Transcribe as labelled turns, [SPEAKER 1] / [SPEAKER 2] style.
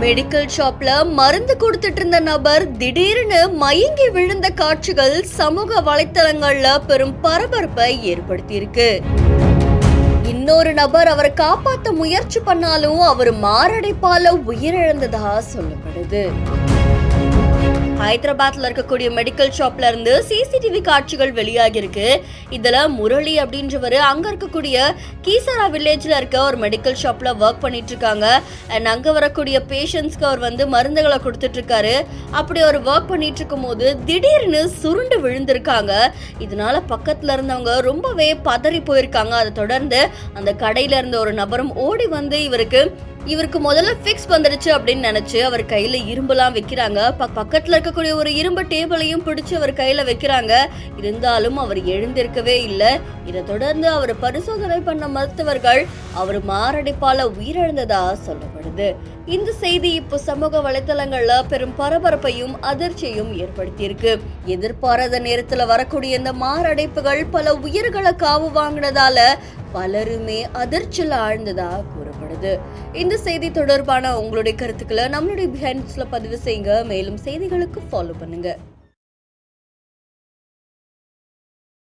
[SPEAKER 1] Medical ஷாப்ல மருந்து கொடுத்துட்டு இருந்த நபர் திடீர்னு மயங்கி விழுந்த காட்சிகள் சமூக வலைத்தளங்கள்ல பெரும் பரபரப்பை ஏற்படுத்தியிருக்கு. இன்னொரு நபர் அவரை காப்பாற்ற முயற்சி பண்ணாலும் அவர் மாரடைப்பால உயிரிழந்ததா சொல்லப்படுது. ஹைதராபாத்ல இருக்கக்கூடிய மெடிக்கல் ஷாப்ல இருந்து சிசிடிவி காட்சிகள் வெளியாகி இருக்கு. இதுல முரளி அப்படின்றவர் அங்க இருக்கக்கூடிய கீசரா வில்லேஜ்ல இருக்க ஒரு மெடிக்கல் ஷாப்ல ஒர்க் பண்ணிட்டு இருக்காங்க. அண்ட் அங்க வரக்கூடிய பேஷண்ட்ஸ்க்கு அவர் மருந்துகளை கொடுத்துட்டு இருக்காரு. அப்படி அவர் ஒர்க் பண்ணிட்டு இருக்கும் போது திடீர்னு சுருண்டு விழுந்திருக்காங்க. இதனால பக்கத்துல இருந்தவங்க ரொம்பவே பதறி போயிருக்காங்க. அதை தொடர்ந்து அந்த கடையில இருந்த ஒரு நபரும் ஓடி வந்து இவருக்கு முதல்ல ஃபிக்ஸ் வந்துடுச்சு அப்படின்னு நினைச்சு அவர் கையில இரும்பெல்லாம் வைக்கிறாங்க. பக்கத்துல இருக்கக்கூடிய ஒரு இரும்பு டேபிளையும் பிடிச்சு அவர் கையில வைக்கிறாங்க. இருந்தாலும் அவர் எழுந்திருக்கவே இல்லை. இதை தொடர்ந்து அவர் பரிசோதனை பண்ண மருத்துவர்கள் அவர் மாரடைப்பால உயிரிழந்ததா சொல்லப்படுது. இந்த செய்தி இப்போ சமூக வலைத்தளங்கள்ல பெரும் பரபரப்பையும் அதிர்ச்சியையும் ஏற்படுத்தியிருக்கு. எதிர்பாராத நேரத்துல வரக்கூடிய இந்த மாரடைப்புகள் பல உயிர்களை காவு வாங்கினதால பலருமே அதிர்ச்சியில் ஆழ்ந்ததா கூறப்படுது. இந்த செய்தி தொடர்பான உங்களுடைய கருத்துக்களை நம்மளுடைய பிஹைண்ட்ஸ்ல பதிவு செய்யுங்க. மேலும் செய்திகளுக்கு ஃபாலோ பண்ணுங்க.